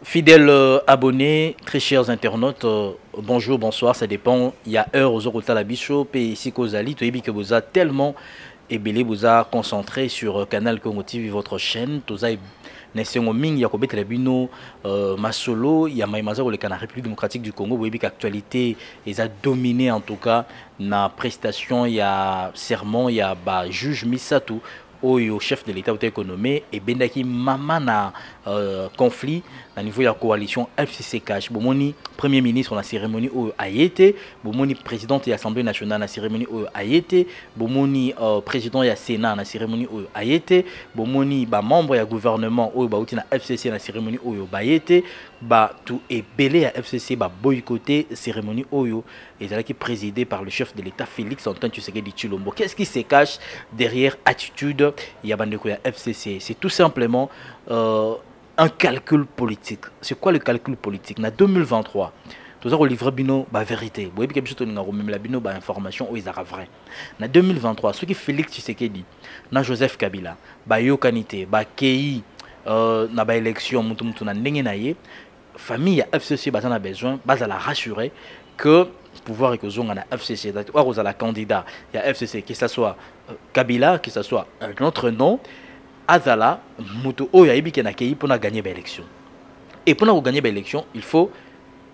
Fidèles abonnés, très chers internautes, bonjour, bonsoir, ça dépend. Il y a heure aux autres la bicho, et ici Kozali, tu que vous a tellement ébélé, vous a concentré sur Canal Congo TV, votre chaîne. Tu as Nessengo Ming, Yakobe Telebino, Masolo, il y a Maïmaza ou le Canal République démocratique du Congo. Vous voyez l'actualité, ils ont dominé en tout cas. Na prestation, il y a serment, il y a juge Misatou. Au chef de l'État économique et Bendaki Mama na conflit au niveau de la coalition FCC-CACH. Bomoni, premier ministre la cérémonie au Ayete, Bomoni, président de l'Assemblée nationale la cérémonie au Ayete, Bomoni, président de la Sénat la cérémonie au Ayete, Bomoni, membre du gouvernement au la FCC la cérémonie au Bayete, tout est belé à FCC boycotté cérémonie au et qui est présidé par le chef de l'État Félix Antoine Tshisekedi Tshilombo. Qu'est-ce qui se cache derrière attitude il y a FCC? C'est tout simplement un calcul politique. C'est quoi le calcul politique? En 2023, tout ça au livre bino la vérité. Vous voyez que même la bino information où ils sont vrai. En 2023, ce qui Félix Tshisekedi, na Joseph Kabila, yokanité, kei na élection mutu na ndenge na ye, famille FCC a besoin la rassurer que pouvoir que zonga na FCC ou à la candidat il y a FCC que ce soit Kabila que ce soit un autre nom azala mutu oyo yebi ke na kei pour gagner l'élection et pour gagner l'élection il faut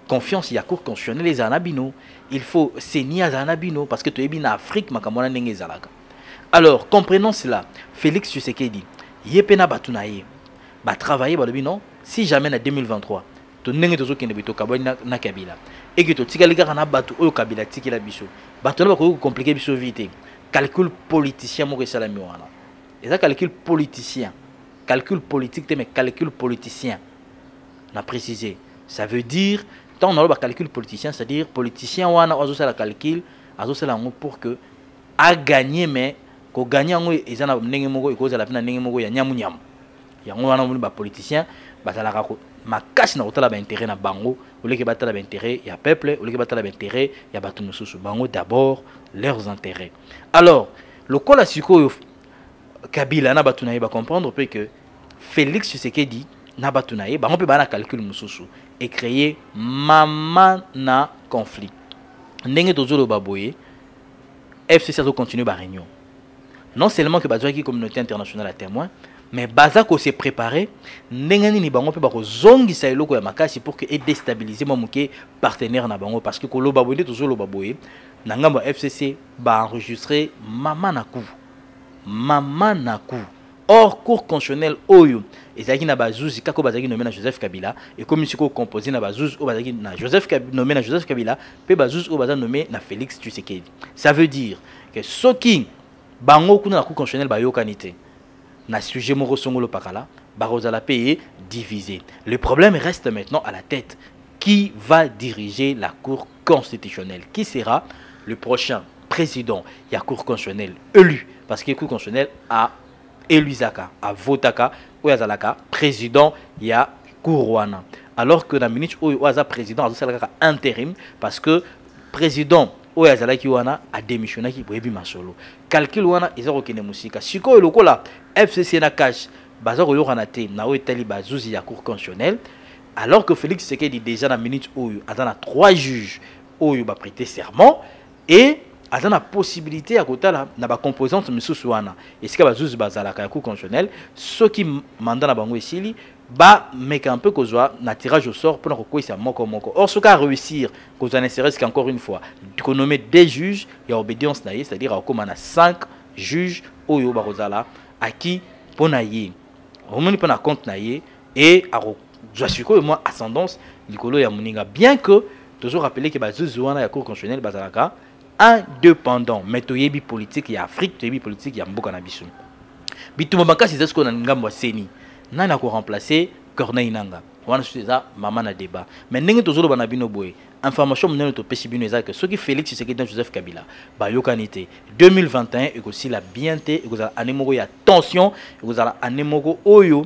confiance il y a cour constitutionnelle les anabino il faut seni azanabino parce que tu es en Afrique makamona ndenge ezalaka. Alors comprenons cela. Félix Tshisekedi yepena batunaye ba travailler ba non si jamais en 2023 to ndenge tozo kende bito kabona na Kabila et que tu as les gars na batu oyo Kabila tiki la biso batu na ko compliquer biso vite calcul politicien mo resala mi wana et ça calcul politicien calcul politique mais calcul politicien na préciser ça veut dire tant on a le calcul politicien c'est-à-dire politicien wana ozo sala calcul azo sala pour que a gagner mais ko gagner ngo ezana ndenge moko ikoza la pena ndenge moko ya nyamu nyamu yango wana mo ba politicien bazala ko makasi na kotala ba intérêt na bango ou les qui battent l'intérêt il y a peuple ou les qui battent l'intérêt il y a bateau sous bango d'abord leurs intérêts. Alors le col à siko Kabila na batunaye ba comprendre peut que Félix Tshisekedi na batunaye bango peut bana calcul mususu et créer mama na conflit ndenge tozolo baboye FCC doit continuer ba réunion non seulement que bazoa qui communauté internationale à témoin mais Bazako s'est préparé ndengani ni bango pe ba ko zongisa eloko ya makasi pour que et déstabiliser mo muke partenaire na bango parce que ko lo baboye toujours lo baboye na ngambo FCC ba enregistrer mama na ku or cour constitutionnelle oyo ezaki na bazuzi kako bazaki nommé na Joseph Kabila et comme siko composé na bazuzi o bazaki na Joseph Kabila nommé na Joseph Kabila pe bazuzi o bazaki nommé na Félix Tshisekedi. Ça veut dire que soki bango kuna na cour constitutionnelle ba yokanité na sujet moko songolo pakala barozala payer divisé. Le problème reste maintenant à la tête. Qui va diriger la Cour constitutionnelle? Qui sera le prochain président? Il y a Cour constitutionnelle élu parce que la Cour constitutionnelle a élu Zaka, a votaka ou yazalaka président il y a Kourouana. Alors que la ministre ou yaza président a intérim parce que président ou yazalaki wana a démissionné qui boyebi masolo. Calcul wana ezako kene musika. Siko lokola FCC na cash bazako yorana te na o etali bazuzi ya cour constitutionnelle alors que Félix Tshisekedi déjà na minute oyo azana 3 juges oyo ba prêter serment et azana possibilité à kotala na ba composante misusu wana esika bazuzi bazalaka ya cour constitutionnelle ceux qui mandat na bango esili ba meka un peu kozwa na tirage au sort pour kokwisa moko moko. Or ce cas réussir kozwa ne serait-ce qu'encore une fois d'économiser des juges et obédience na c'est-à-dire à comme on a 5 juges oyo ba kozala à qui pona yé au moins pona compte na yé et à joasuko moi ascendance likolo ya muninga bien que toujours rappeler que bazuzi wana ya cour constitutionnelle bazalaka indépendant mais toyebi politique ya Afrique toyebi politique ya mboka na biso bituma makasi zesko na ngambo seni nana ko remplacer Corneille Nanga wana ça maman na débat mais ndenge tozolo bana bino boye information monene to pesi bino ezaka ce qui Félix Tshisekedi Joseph Kabila ba yokanité 2021 et aussi la bienté et la année moko ya tension et la année moko oyo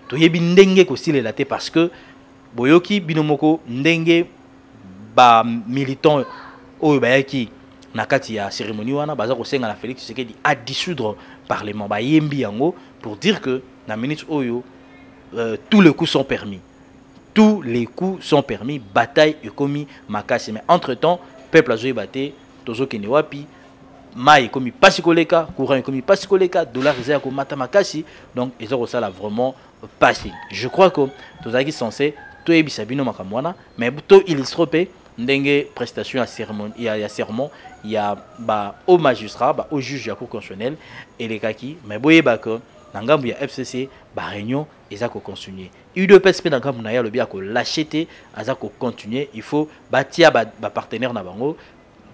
toyebi ndenge ko silela te parce que boyoki bino moko ndenge ba militant oyo ba yaki na kati ya cérémonie wana baza ko senga na Félix Tshisekedi à dissoudre parlement ba yembi yango pour dire que na minute oyo tous les coups sont permis tous les coups sont permis, bataille et commis makasi. Mais entre-temps, peuple a joué batté, tozo kene wapi, mai commis pasikoleka, courant commis pasikoleka, dollar réserve comme mata makasi. Donc ils ont ça là vraiment passé. Je crois que tous qui sont censés tout est bisabino makamwana, mais tout illustré ndenge prestation à sermon, il y a sermon, il y a au magistrat, au juge de la cour constitutionnelle et les kaki, mais boye bako nangambu ya FCC ba réunion ezako continuer. UDPS nangambu na ya lobi ako l'acheter azako continuer, il faut bâtir ba partenaire na bango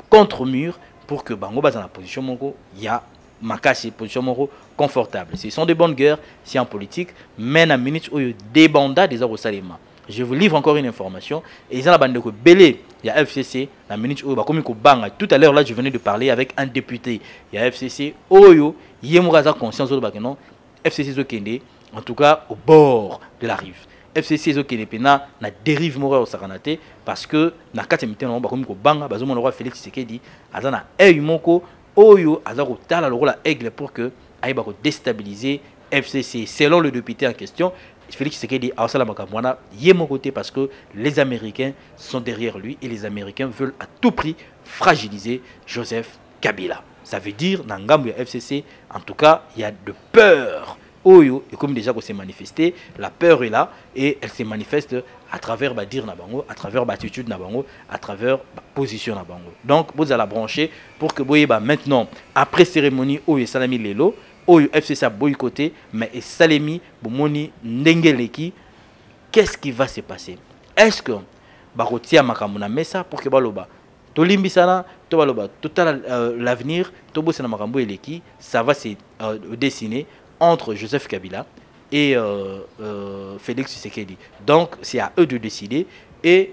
contre mur pour que bango bas dans la position moko ya makasi position moko confortable. Ce sont des bonnes guerres si en politique, mais na minute où débanda des au salima. Je vous livre encore une information. Et ils ont la bande de Belé, il y a FCC, la minute où banga. Tout à l'heure là, je venais de parler avec un député. Il y a FCC, Oyo, Yemouraza conscience de Bakeno, FCC Zokende, en tout cas au bord de la rive. FCC Zokende Pena, na dérive morale au Saranate, parce que na 4e mi-temps, bakomiko banga, bazomon le roi Félix Tshisekedi, azana Eyumoko, Oyo, azaro tala le rôle à aigle pour que aille déstabiliser FCC. Selon le député en question, Félix Tshisekedi a aussi la mon côté parce que les Américains sont derrière lui et les Américains veulent à tout prix fragiliser Joseph Kabila. Ça veut dire, dans le FCC, en tout cas, il y a de peur. Oyo, et comme déjà qu'on s'est manifesté, la peur est là et elle se manifeste à travers dire nabango, à travers l'attitude nabango, à travers la position nabango. Donc, vous allez la brancher pour que vous maintenant, après cérémonie, Oyo Salami Lelo, Oyo FCC a boycotté, mais et Salemi, Bomoni, Ndengeleki, qu'est-ce qui va se passer? Est-ce que Barotia Makamuna Mesa pour que Baloba, Tolimbisana, Tobaloba, total l'avenir, Tobosana Makambo Eleki, ça va se dessiner entre Joseph Kabila et Félix Tshisekedi. Donc c'est à eux de décider et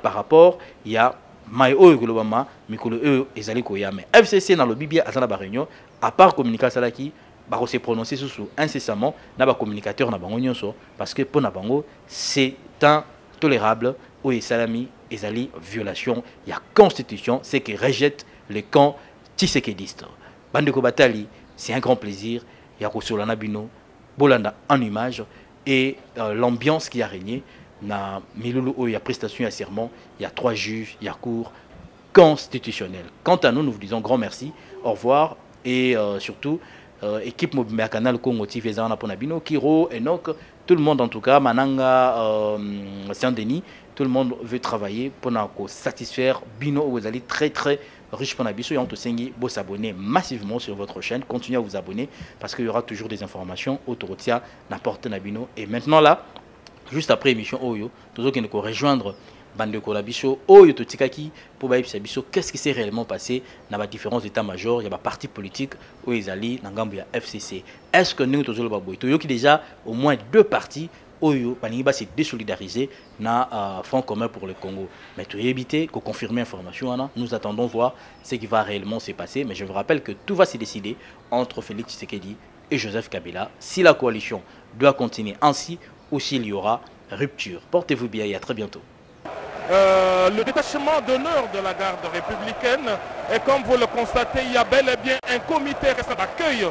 par rapport, il y a Maïo Golobama, Mikolo Ezali Koyame. FCC dans le Bibia à la réunion, à part communication Salaki, bah se prononcer sous incessamment na ba communicateur na bango nyonso parce que pour na bango c'est intolérable ou Salami Ezali violation il y a constitution c'est qui rejette le camp tshisekediste. Bande ko Batali, c'est un grand plaisir. Il y a Rosolana Bino, Bolanda en image et l'ambiance qui a régné. Na Milulu, il y a prestation, il y a serment, il y a 3 juges, il y a cours constitutionnel. Quant à nous, nous vous disons grand merci, au revoir et surtout, équipe Mobimea Canal Congo TV, Ponabino, Kiro, Enoch, tout le monde en tout cas, Mananga, Saint-Denis, tout le monde veut travailler pour nous satisfaire. Bino, vous allez très riche pour Nabiso et on te sengi vous s'abonner massivement sur votre chaîne. Continuez à vous abonner parce qu'il y aura toujours des informations autour de ça, n'importe Nabino. Et maintenant là, juste après l'émission Oyo, tous ceux qui nous rejoindre Bande de Kolabiso, Oyo Totikaki, pour Baïbisabiso, qu'est-ce qui s'est réellement passé dans les différents états-majors, il y a des partis politiques où ils allaient dans Gambia FCC. Est-ce que nous, tous les Baboy, qui déjà au moins 2 partis, Oyo, Baniba s'est désolidarisé dans Front commun pour le Congo. Mais tu as évité qu'on confirme l'information, nous attendons voir ce qui va réellement se passer. Mais je vous rappelle que tout va se décider entre Félix Tshisekedi et Joseph Kabila. Si la coalition doit continuer ainsi, ou s'il y aura rupture. Portez-vous bien et à très bientôt. Le détachement d'honneur de la garde républicaine et comme vous le constatez, il y a bel et bien un comité d'accueil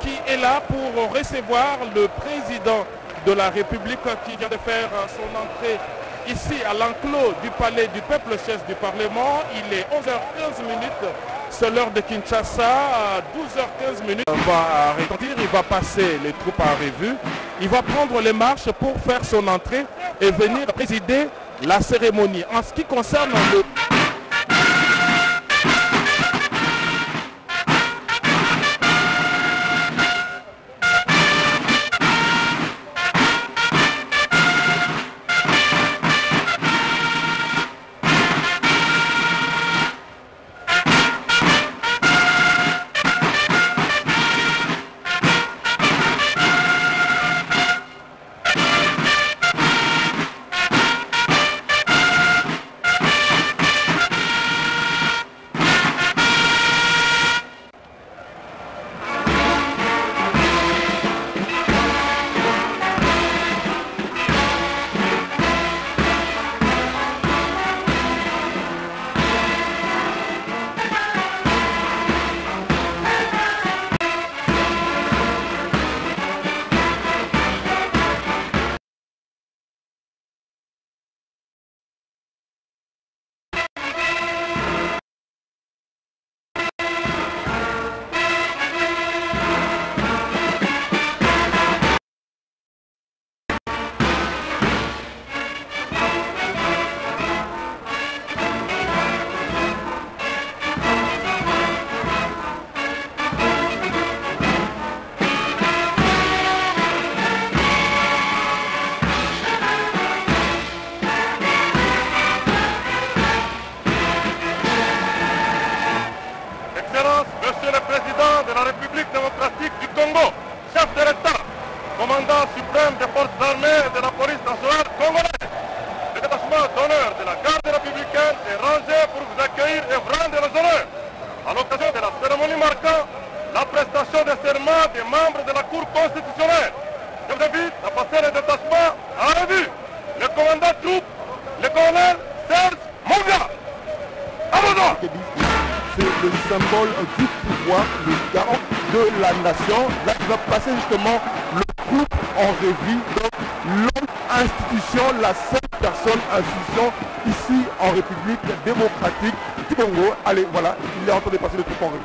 qui est là pour recevoir le président de la République qui vient de faire son entrée ici à l'enclos du palais du peuple chef du Parlement. Il est 11h15 minutes, c'est l'heure de Kinshasa, à 12h15 minutes. Il va retentir, il va passer les troupes en revue, il va prendre les marches pour faire son entrée et venir présider la cérémonie. En ce qui concerne le... d'honneur de la garde républicaine est rangé pour vous accueillir et vous rendre les honneurs. À l'occasion de la cérémonie marquant la prestation de serment des membres de la Cour constitutionnelle. Je vous invite à passer le détachement en revue. Le commandant de troupe, le colonel Serge Monga. À vos ordres. C'est le symbole du pouvoir, le garant de la nation. Là, il va passer justement le groupe en revue. Donc, l'homme institution, la seule personne institution ici en République démocratique du Congo. Allez, voilà, il est en train de passer le groupe en revue.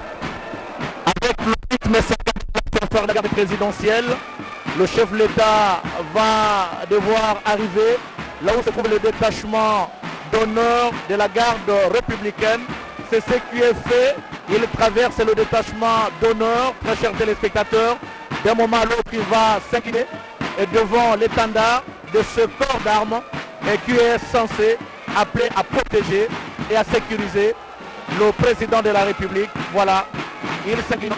Avec le rythme pour faire la garde présidentielle, le chef de l'État va devoir arriver là où se trouve le détachement d'honneur de la garde républicaine. C'est ce qui est fait. Il traverse le détachement d'honneur, très chers téléspectateurs. D'un moment à l'autre, il va s'incliner devant l'étendard de ce corps d'armes qui est censé appeler à protéger et à sécuriser le président de la République. Voilà, il s'incline.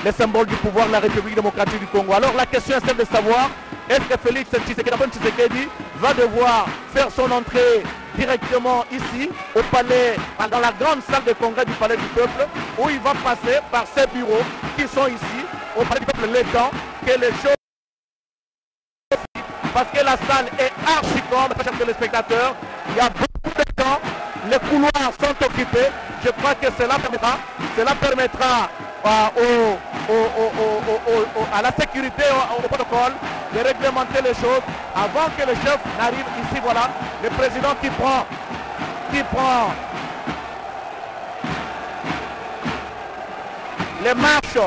Le symbole du pouvoir de la République démocratique du Congo. Alors la question est celle de savoir, est-ce que Félix Tshisekedi va devoir faire son entrée directement ici, au palais, dans la grande salle de congrès du palais du peuple, où il va passer par ces bureaux qui sont ici, au palais du peuple, le temps que les choses... Parce que la salle est archi grande, chers téléspectateurs, il y a beaucoup de temps, les couloirs sont occupés, je crois que cela permettra à la sécurité, au protocole, de réglementer les choses avant que le chef n'arrive ici. Voilà, le président qui prend les marches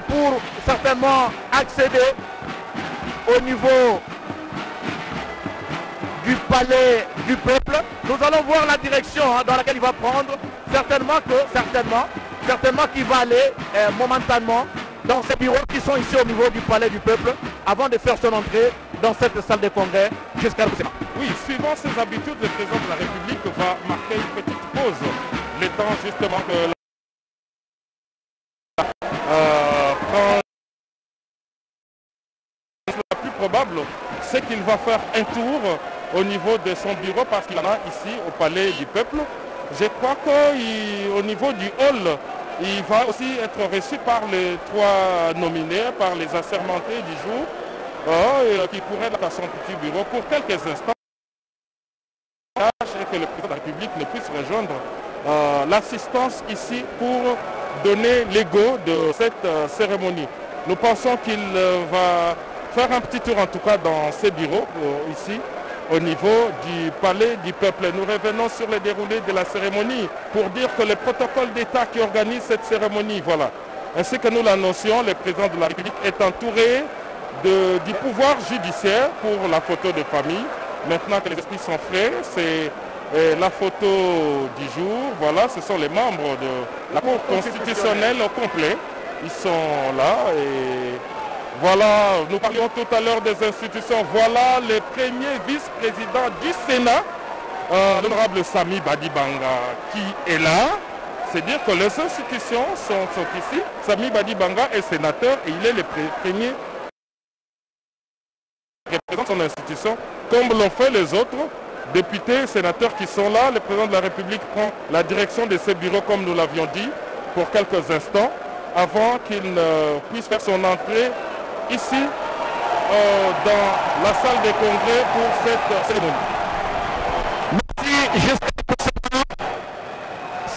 pour certainement accéder au niveau du palais du peuple. Nous allons voir la direction dans laquelle il va prendre. Certainement qu'il va aller momentanément dans ces bureaux qui sont ici au niveau du palais du peuple avant de faire son entrée dans cette salle de congrès jusqu'à la prochaine. Oui, suivant ses habitudes, le président de la République va marquer une petite pause. Le temps justement que la plus probable, c'est qu'il va faire un tour au niveau de son bureau parce qu'il en a ici au palais du peuple. Je crois qu'au niveau du hall, il va aussi être reçu par les trois nominés, par les assermentés du jour, qui pourraient être à son petit bureau pour quelques instants et que le président de la République ne puisse rejoindre l'assistance ici pour donner l'égo de cette cérémonie. Nous pensons qu'il va faire un petit tour en tout cas dans ces bureaux ici au niveau du palais du peuple. Nous revenons sur le déroulé de la cérémonie pour dire que le protocole d'État qui organise cette cérémonie, voilà, ainsi que nous l'annoncions, le président de la République est entouré du pouvoir judiciaire pour la photo de famille. Maintenant que les esprits sont frais, c'est la photo du jour. Voilà, ce sont les membres de la Cour constitutionnelle au complet. Ils sont là et voilà, nous parlions tout à l'heure des institutions. Voilà le premier vice-président du Sénat, l'honorable Sami Badibanga, qui est là. C'est dire que les institutions sont ici. Sami Badibanga est sénateur et il est le premier qui représente son institution, comme l'ont fait les autres députés, sénateurs qui sont là. Le président de la République prend la direction de ces bureaux, comme nous l'avions dit, pour quelques instants, avant qu'il ne puisse faire son entrée ici, dans la salle des congrès pour cette cérémonie. Merci,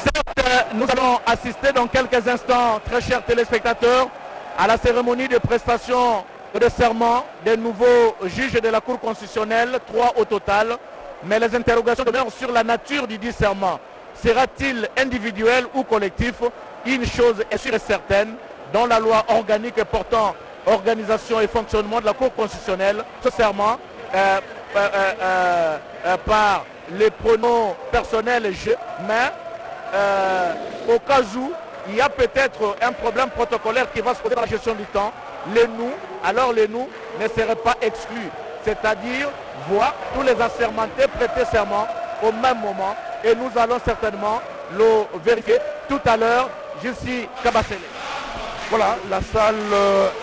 certes, nous allons assister dans quelques instants, très chers téléspectateurs, à la cérémonie de prestation de serment des nouveaux juges de la Cour constitutionnelle, 3 au total. Mais les interrogations demeurent sur la nature du dit serment. Sera-t-il individuel ou collectif? Une chose est sûre et certaine, dans la loi organique portant organisation et fonctionnement de la Cour constitutionnelle, ce serment par les pronoms personnels je, mais au cas où il y a peut-être un problème protocolaire qui va se poser dans la gestion du temps, les nous ne seraient pas exclus. C'est-à-dire voir tous les assermentés prêter serment au même moment et nous allons certainement le vérifier tout à l'heure. Je suis Kabassele. Voilà, la salle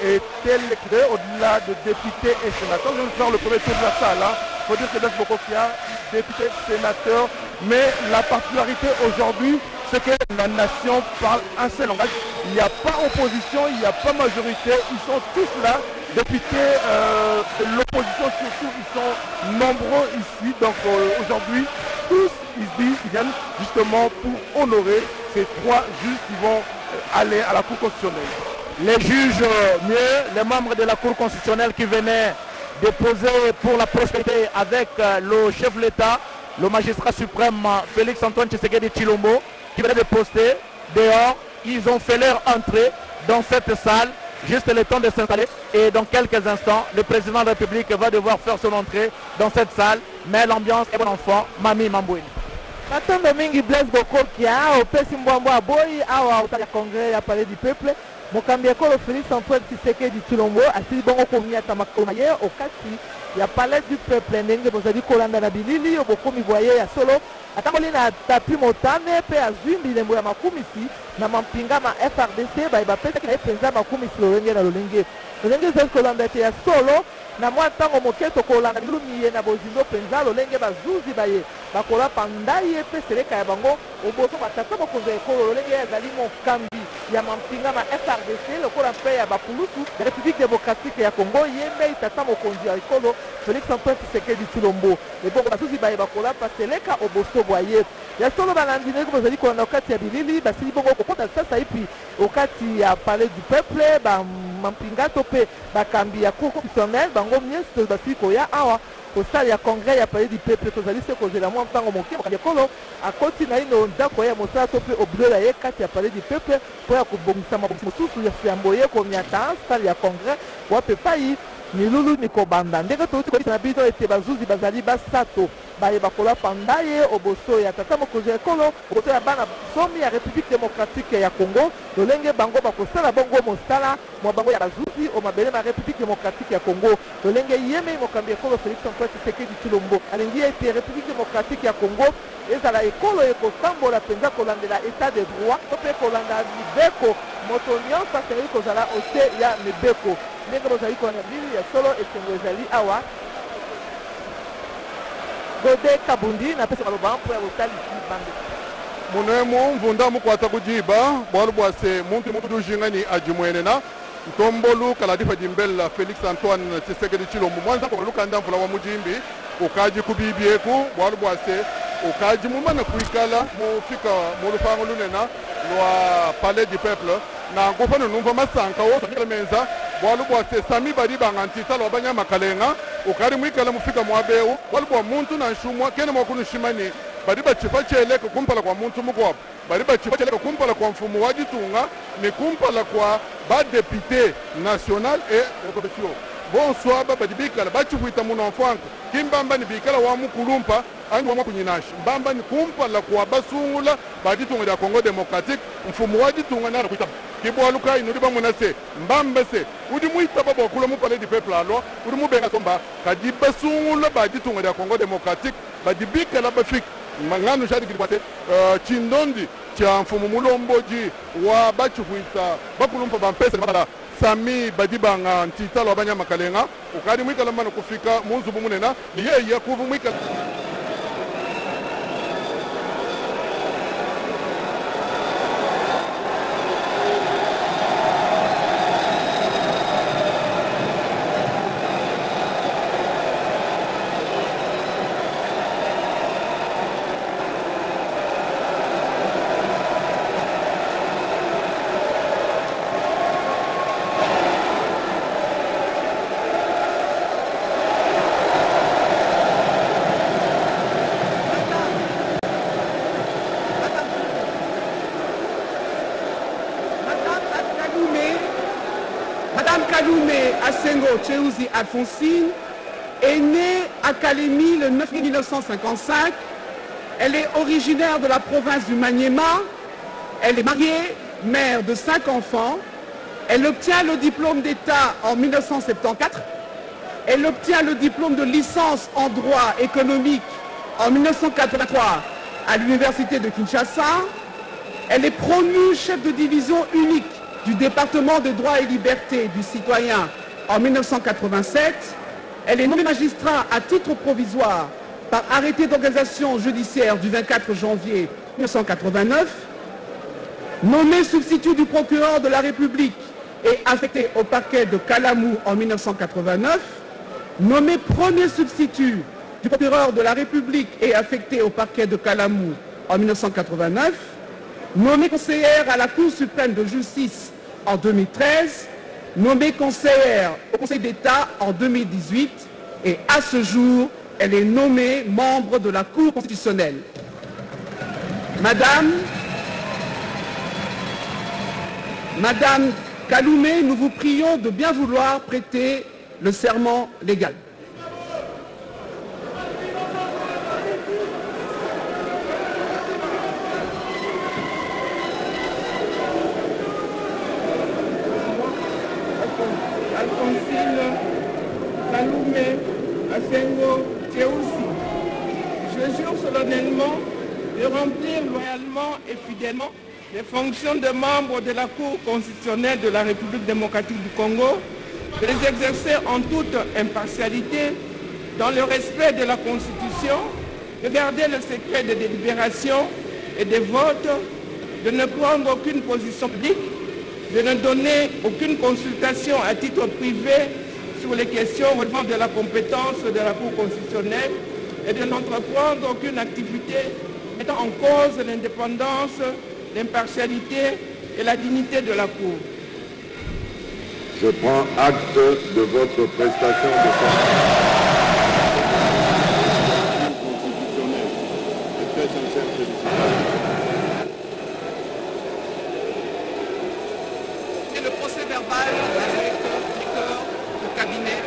est électrique au-delà de députés et sénateurs. Je vais faire le premier tour de la salle. Il faut dire que Des Bokokia députés, sénateurs, mais la particularité aujourd'hui, c'est que la nation parle un seul langage. Il n'y a pas opposition, il n'y a pas majorité, ils sont tous là, députés de l'opposition surtout, ils sont nombreux ici. Donc aujourd'hui, tous ils viennent justement pour honorer ces 3 juges qui vont aller à la Cour constitutionnelle. Les juges mieux, les membres de la Cour constitutionnelle qui venaient déposer pour la prospérité avec le chef de l'État, le magistrat suprême Félix Antoine Tshisekedi Tshilombo, qui venait de poster dehors. Ils ont fait leur entrée dans cette salle, juste le temps de s'installer. Et dans quelques instants, le président de la République va devoir faire son entrée dans cette salle. Mais l'ambiance est bon enfant. Mami Mambouini. Matombe mingi Blaise Bokokia, opesi mbwambo aboyi awa utali congrès ya palais du peuple. Mokambi ekolo Félix Antoine Tshisekedi Tshilombo asili bongo komiata makoma ye okati ya palais du peuple ndenge bozali kolanda na bilili obokomi voye ya solo atamboli na tapi motane pe azwi mbilembo ya makumisi na mampinga ma FRDC bapesaki na ye mpenza makumisi lolenge na lolenge ezali kolanda ete ya solo na mwa ntango moke tokolanda bilumi ye na bozindo mpenza lolenge bazuzi baye bakola panda ye pe seleka ya bango oboso batata mokonzi ya ekolo lolenge ye azali mokambi ya mampinga ma FRDC lokola mpe ya bakulutu ya République démocratique ya Congo ye mbe tata mokonzi ya ekolo Félix Antoine Tshisekedi Tshilombo ebongo basuzi baye bakola paseleka oboso bwaye ya solo balandi ndenge bozali kolanda okati ya bilili basili bongo kokota sasa ipi okati ya palais du peuple mampinga to mpe bakambi ya cour constitutionnelle bango nyonso basili koya awa kosala ya congrès ya palais du peuple tozali se kozela mwa ntango moke mokambi ekolo akoti na ino ndako ya mosala to mpe obulela ye kati ya palais du peuple mpo ya kobongisa mabongisi mosusu ya yambo ye komiata sala ya congrès wape epai milulu mikobanda ndenge touti koyisa na bino ete bazuzi bazali basato baye bakola panda ye oboso ya tata mokonzi ya ekolo oboso ya bana somi ya République démocratique ya Congo lolenge bango bakosala bongo mosala mwa bango ya bazuzi omabele ma République démocratique ya Congo lolenge yeme mokambi ekolo Félix Antoine Tshisekedi Tshilombo alingi ete République démocratique ya Congo ezala ekolo ekotambola mpenza kolandela état de droit to mpe kolanda mibeko moto nyonso asengeli kozala ote ya mibeko ndenge bozali kolanda bili ya solo esengo ezali awa Gode Kabundi na pesa maloba mpo ya botalisi bande munemu mvunda mukwata kujiba bwalu bwase muntu dujingani ajimwenena ntombolu kaladifa jimbela Félix Antoine Tshisekedi Tshilombo mwanza kwa lukanda mvula wa mujimbi ukaji kubibieku bwalu bwase ukaji mumana kuikala mufika mulufango lunena lwa palais du peuple na ngufano numva masanka wo menza bwalu bwase sami bari bangantisa lwa banyama kalenga ukari mwikala mufika mwabeu bwalu bwa muntu na nshumwa kene mwakunu shimani bari bachipa cheleka kumpala kwa muntu mugwapo bari bachipa cheleka kumpala kwa mfumu wajitunga ni kumpala kwa badepute national et provinciaux bonsoir baba dibikala bachivuita muno mfanko kimbamba ni bikala wa mukulumpa angi wa kunyinashi mbamba ni kumpala kwa basungula bajitunga ya Congo démocratique mfumu wajitunga nara kuita kibwaluka inuri bamunase mbamba se udi muita baba okula mu palais du peuple alo udi mubenga somba kadi basungula bajitunga ya Congo démocratique badibikala bafika mangano jadi kilipate chindondi cha mfumu mulomboji wa bachivuita bakulumpa bampesa bala sami badibanga ntitalo abanyama kalenga ukadi mwikala mana kufika munzu bumunena ye yakuvu mwikala Asengo Cheuzi Alphonsine est née à Kalemi le 9 mai 1955. Elle est originaire de la province du Maniema. Elle est mariée, mère de 5 enfants. Elle obtient le diplôme d'État en 1974. Elle obtient le diplôme de licence en droit économique en 1983 à l'université de Kinshasa. Elle est promue chef de division unique du département de droit et liberté du citoyen en 1987. Elle est nommée magistrat à titre provisoire par arrêté d'organisation judiciaire du 24 janvier 1989, nommé substitut du procureur de la République et affecté au parquet de Kalamou en 1989, nommé premier substitut du procureur de la République et affecté au parquet de Kalamou en 1989, nommé conseillère à la Cour suprême de justice en 2013, nommée conseillère au Conseil d'État en 2018 et à ce jour, elle est nommée membre de la Cour constitutionnelle. Madame Kaloumé, nous vous prions de bien vouloir prêter le serment légal. Alphonsine Kaloumé Asengo Théoussi. Je jure solennellement de remplir loyalement et fidèlement les fonctions de membre de la Cour constitutionnelle de la République démocratique du Congo, de les exercer en toute impartialité, dans le respect de la Constitution, de garder le secret des délibérations et des votes, de ne prendre aucune position publique, de ne donner aucune consultation à titre privé sur les questions relevant de la compétence de la Cour constitutionnelle et de n'entreprendre aucune activité mettant en cause l'indépendance, l'impartialité et la dignité de la Cour. Je prends acte de votre prestation de serment constitutionnelle et très sincère félicitations. Et le procès verbal avec lecteur de cabinet.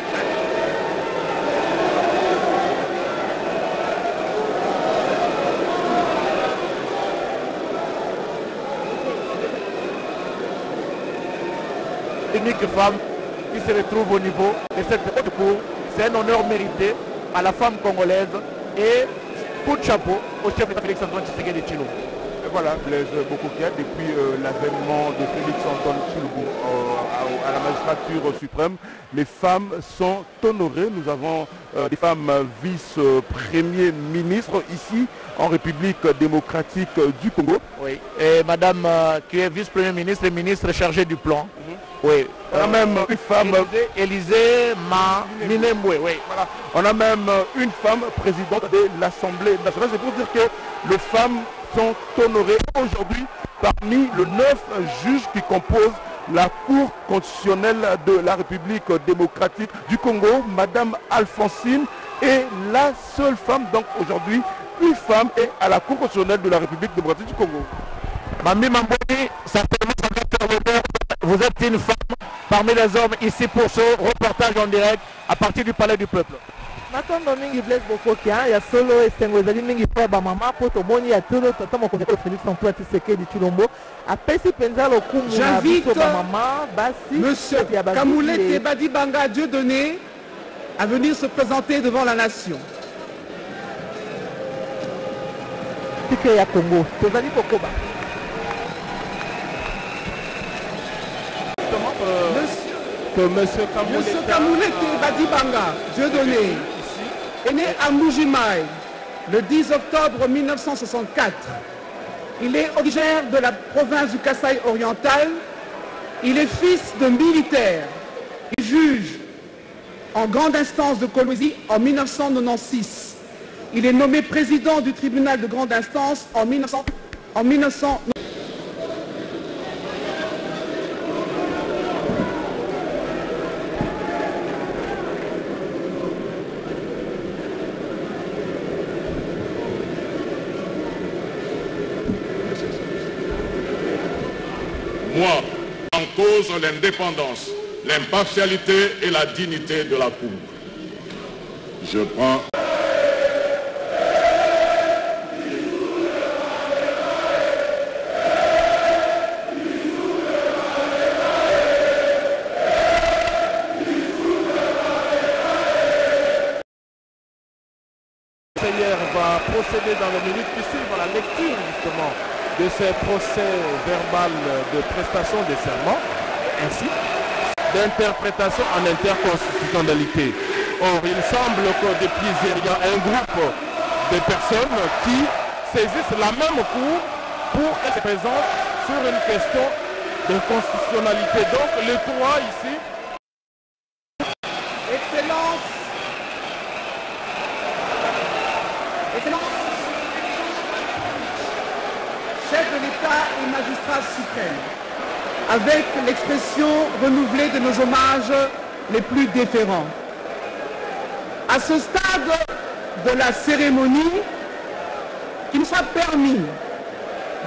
Unique femme qui se retrouve au niveau de cette haute cour. C'est un honneur mérité à la femme congolaise et coup de chapeau au chef d'État Félix-Antoine Tshisekedi Tshilombo. Et voilà, Blaise Bokoukia, depuis l'avènement de Félix-Antoine Tshilombo à la magistrature suprême, les femmes sont honorées. Nous avons des femmes vice-premiers ministres ici en République démocratique du Congo. Oui, et madame qui est vice-premier ministre et ministre chargée du plan. Oui, on a même une femme... Élysée Minembwe, oui. Voilà. On a même une femme présidente de l'Assemblée nationale. C'est pour dire que les femmes sont honorées aujourd'hui parmi les 9 juges qui composent la Cour constitutionnelle de la République démocratique du Congo. Madame Alphonsine est la seule femme, donc aujourd'hui, une femme est à la Cour constitutionnelle de la République démocratique du Congo. Mami Mamboni, certainement ça va faire l'honneur. Vous êtes une femme parmi les hommes ici pour ce reportage en direct à partir du Palais du Peuple. Natondo mingi Blaise Bokoukia ya solo esengo ezali mingi po ba mama po tomoni ya tolo tata mokonzi Félix Antoine Tshisekedi Tshilombo apesi penza lokumu na biso ba mama basi Monsieur Kamoulé Tebadi Banga Dieudonné à venir se présenter devant la nation. Tike ya Congo tozali kokoba. Monsieur Kamoulé Tebadi Banga Dieudonné est né à Mbuji-Mayi le 10 octobre 1964. Il est originaire de la province du Kasaï oriental. Il est fils de militaire. Il juge en grande instance de Kolwezi en 1996. Il est nommé président du tribunal de grande instance en 1900. Moi, en cause l'indépendance, l'impartialité et la dignité de la Cour. Je prends... va procéder dans les minutes qui suivent à la lecture justement de ces procès verbal de prestation des serments, ainsi d'interprétation en interconstitutionnalité. Or, il semble que depuis hier, il y a un groupe des personnes qui saisissent la même cour pour qu'elle se présente sur une question de constitutionnalité. Donc les trois ici. Excellence, chef de l'État et magistrat suprême, avec l'expression renouvelée de nos hommages les plus déférents. À ce stade de la cérémonie, qu'il nous soit permis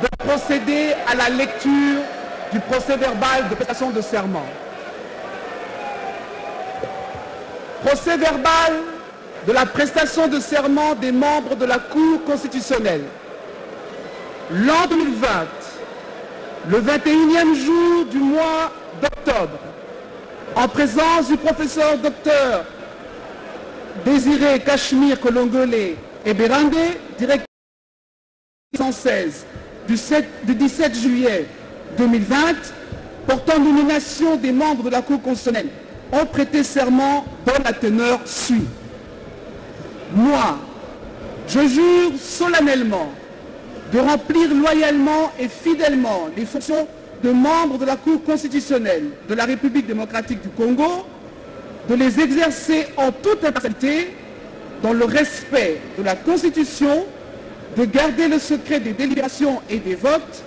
de procéder à la lecture du procès-verbal de prestation de serment. Procès-verbal de la prestation de serment des membres de la Cour constitutionnelle. L'an 2020, le 21e jour du mois d'octobre, en présence du professeur docteur Désiré Cachemire Kolongole Eberande, directeur 116 du 17 juillet 2020, portant nomination des membres de la Cour constitutionnelle, ont prêté serment dont la teneur suit. Moi, je jure solennellement de remplir loyalement et fidèlement les fonctions de membre de la Cour constitutionnelle de la République démocratique du Congo, de les exercer en toute impartialité, dans le respect de la Constitution, de garder le secret des délibérations et des votes,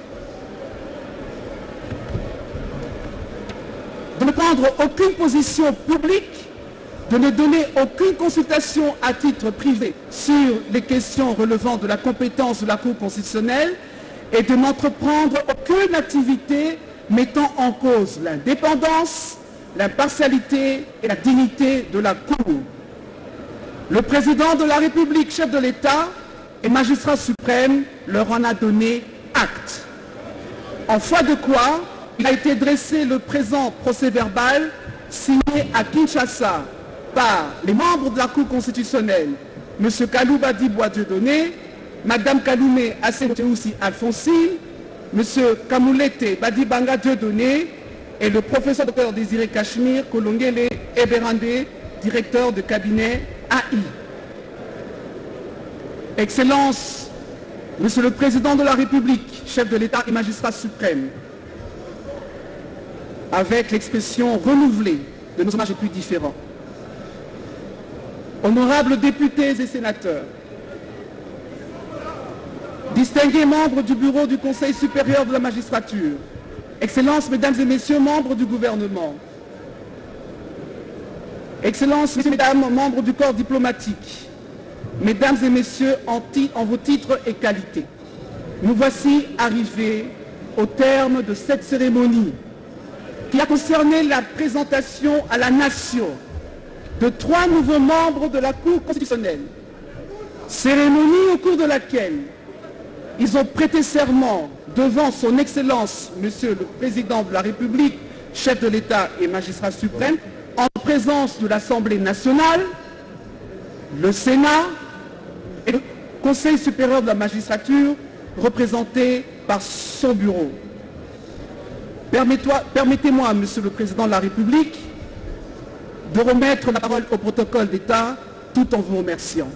de ne prendre aucune position publique, de ne donner aucune consultation à titre privé sur les questions relevant de la compétence de la Cour constitutionnelle et de n'entreprendre aucune activité mettant en cause l'indépendance, l'impartialité et la dignité de la Cour. Le président de la République, chef de l'État et magistrat suprême leur en a donné acte. En foi de quoi, il a été dressé le présent procès-verbal signé à Kinshasa par les membres de la Cour constitutionnelle, M. Kalouba Dibois Dieudonné, Mme Kaloumé Assenteoussi Alphonsine, M. Kamoulete Badibanga Dieudonné et le professeur Dr Désiré Cachemire Kolongole Eberande, directeur de cabinet AI. Excellence, Monsieur le Président de la République, chef de l'État et magistrat suprême, avec l'expression renouvelée de nos hommages les plus différents. Honorables députés et sénateurs, distingués membres du bureau du Conseil supérieur de la magistrature, Excellences, Mesdames et Messieurs, membres du gouvernement, Excellences, Messieurs, Mesdames, membres du corps diplomatique, Mesdames et Messieurs, en vos titres et qualités, nous voici arrivés au terme de cette cérémonie qui a concerné la présentation à la nation de 3 nouveaux membres de la Cour constitutionnelle. Cérémonie au cours de laquelle ils ont prêté serment devant son Excellence, Monsieur le Président de la République, chef de l'État et magistrat suprême, en présence de l'Assemblée nationale, le Sénat et le Conseil supérieur de la magistrature, représenté par son bureau. Permettez-moi, Monsieur le Président de la République, de remettre la parole au protocole d'État tout en vous remerciant.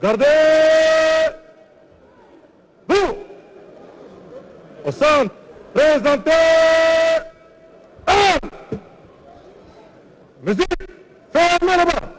Gardez vous au centre, présentez un musique, fermez là-bas.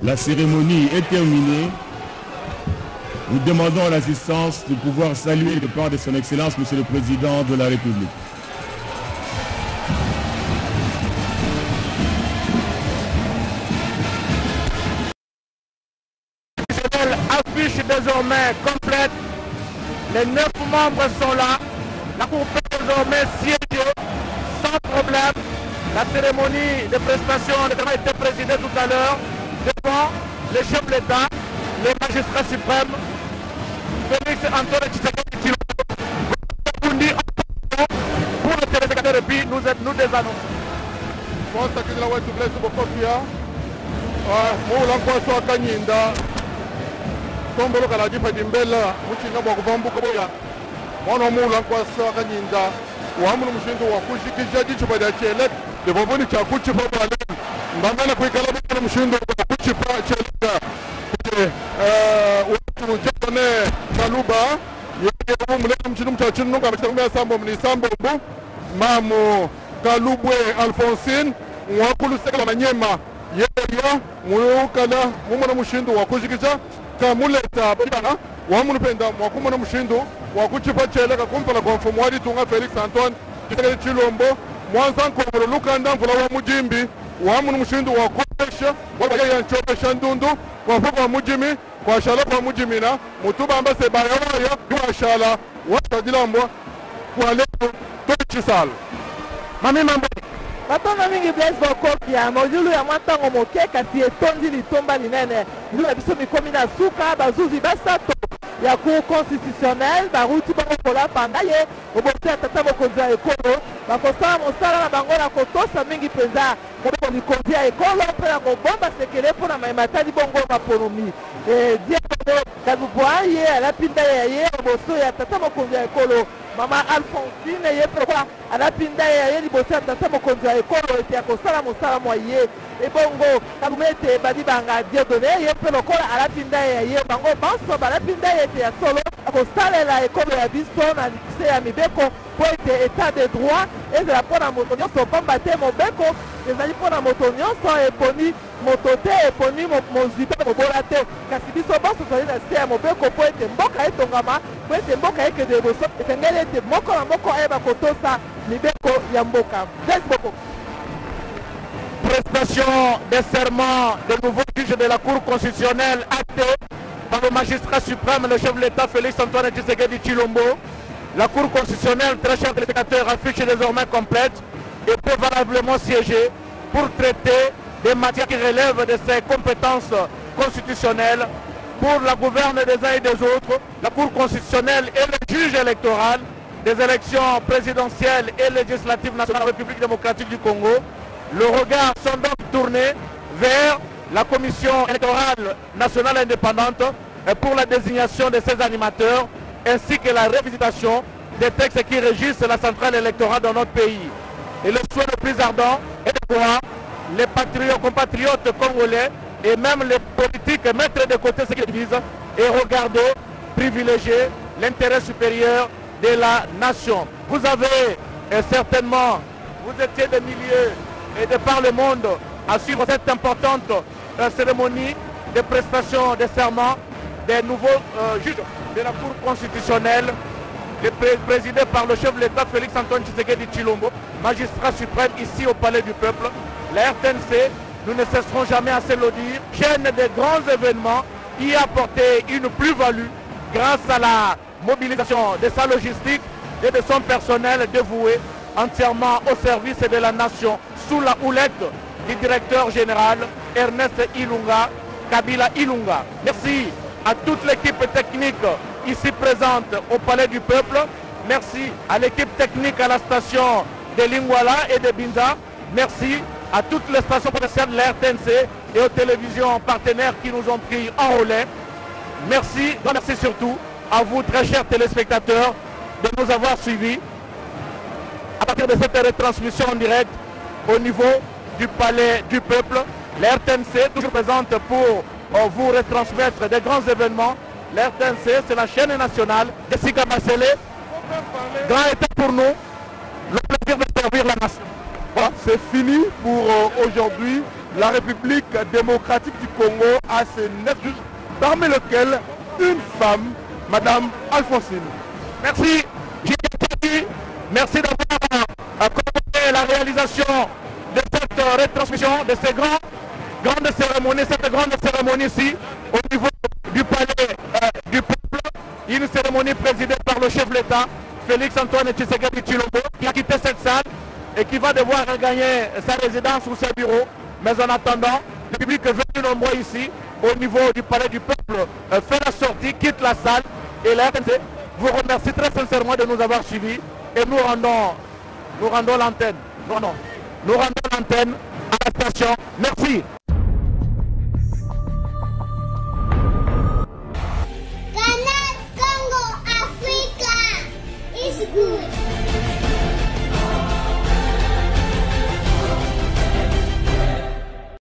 La cérémonie est terminée. Nous demandons l'assistance de pouvoir saluer de part de son Excellence, Monsieur le Président de la République. Affiche désormais complète. Les 9 membres sont là. La Cour peut désormais siéger sans problème. La cérémonie de prestation a été présidée tout à l'heure devant le chef de l'État, les magistrats suprêmes, Félix Antoine Tshisekedi Tshilombo. Pour le téléspectateur et puis nous désannonçons. tombolo kala jipa dimbela muchinga bwa kuvambuka boya mwana mula nkwasa kanyinda wamunu mushindu wa kushikija jichupa da chele de boboni cha kuchipa bale mbangana kuikala bwana mushindu wa kuchipa chele watu jone kaluba yeye muleka mushindu mchachinu nunga mchangumia sambo mnisambo mbu mamu kalubwe Alphonsine wakulu sekala manyema yeye mulukala mumuna mushindu wa kushikija kamuleta bana wamunupenda mwakumana mushindu wakuchipa chele kakumpala kwa mfumu wadi tunga Felix Antoine Tshisekedi Tshilombo mwanza nkomolo lukanda mvula wa mujimbi wamunu mushindu wakuesha wabaya yanchopesha ndundu wafuka wa mujimi kwa shala kwa mujimina mutuba ambase bayawaya kwa shala watadilambwa kwa leo tochisal Mami mambo batonga mingi Blaise Bokokia mojulu ya mwatango moke kasi etondi litomba linene ilu na biso mikomi na suka bazuzi basato ya cour constitutionnel baruti bango kolapanda ye obosi ya tata mokonzi ya ekolo bakosala mosala na bango na kotosa mingi mpenza mobeko likonzi ya ekolo mpe na kobomba sekele mpo na mayematali bongo maponomi diakone kaluboa ye alapinda ya ye oboso ya tata mokonzi ya ekolo mama Alphonsine ye prekola alapinda ya ye liboso ya tata mokonzi ya ekolo ete ya kosala mosala mwa ye ebongo kalume ete badibanga diodone ye mpe lokola alapinda ya ye bango banso balapinda ye ete ya solo akosalela ekolo ya biso na se ya mibeko mpo ete etat de droit ezala mpo na moto nyonso pamba te mobeko ezali mpo na moto nyonso eponi moto te eponi mozwi mpe mobola te kasi biso bonso tozali na se ya mobeko mpo ete mboka etongama mpo ete mboka ekende liboso esengeli ete moko na moko ayeba kotosa mibeko ya mboka. Merci beaucoup. Prestation des serments des nouveaux juges de la Cour constitutionnelle actée par le magistrat suprême, le chef de l'État Félix Antoine Tshisekedi Tshilombo. La Cour constitutionnelle, très chers téléspectateurs, affiche désormais complète et peut valablement siéger pour traiter des matières qui relèvent de ses compétences constitutionnelles pour la gouverne des uns et des autres. La Cour constitutionnelle est le juge électoral des élections présidentielles et législatives nationales de la République démocratique du Congo. Le regard sont donc tournés vers la Commission électorale nationale indépendante pour la désignation de ses animateurs ainsi que la révisitation des textes qui régissent la centrale électorale dans notre pays. Et le souhait le plus ardent est de voir les compatriotes congolais et même les politiques mettre de côté ce qu'ils disent et regarder, privilégier l'intérêt supérieur de la nation. Vous avez certainement, vous étiez des milliers et de par le monde à suivre cette importante cérémonie de prestation de serment des nouveaux juges de la Cour constitutionnelle, présidé par le chef de l'État Félix Antoine Tshisekedi Tshilombo, magistrat suprême ici au Palais du Peuple. La RTNC, nous ne cesserons jamais à se le dire, chaîne de grands événements qui a apporté une plus-value grâce à la mobilisation de sa logistique et de son personnel dévoué entièrement au service de la nation sous la houlette du directeur général Ernest Ilunga, Kabila Ilunga. Merci à toute l'équipe technique ici présente au Palais du Peuple. Merci à l'équipe technique à la station de Lingwala et de Binza. Merci à toutes les stations commerciales de la RTNC et aux télévisions partenaires qui nous ont pris en relais. Merci, merci surtout à vous, très chers téléspectateurs, de nous avoir suivis à partir de cette retransmission en direct au niveau du Palais du Peuple. La RTNC toujours présente pour vous retransmettre des grands événements. La RTNC, c'est la chaîne nationale. Jessica Bassele, grand état pour nous, le plaisir de servir la nation. Voilà, c'est fini pour aujourd'hui. la République démocratique du Congo a ses 9 juges, parmi lesquels une femme, Madame Alphonsine. Merci, Gilles. Merci d'avoir accompagné la réalisation de cette retransmission, de ces grandes cérémonies, cette grande cérémonie ici, au niveau du palais du peuple. Une cérémonie présidée par le chef de l'État, Félix Antoine Tshisekedi Tshilombo, qui a quitté cette salle et qui va devoir regagner sa résidence ou ses bureaux. Mais en attendant, le public est venu nombreux ici, au niveau du palais du peuple, fait la sortie, quitte la salle. Et la RNC vous remercie très sincèrement de nous avoir suivis. Et nous rendons l'antenne. Nous rendons l'antenne à la station. Merci.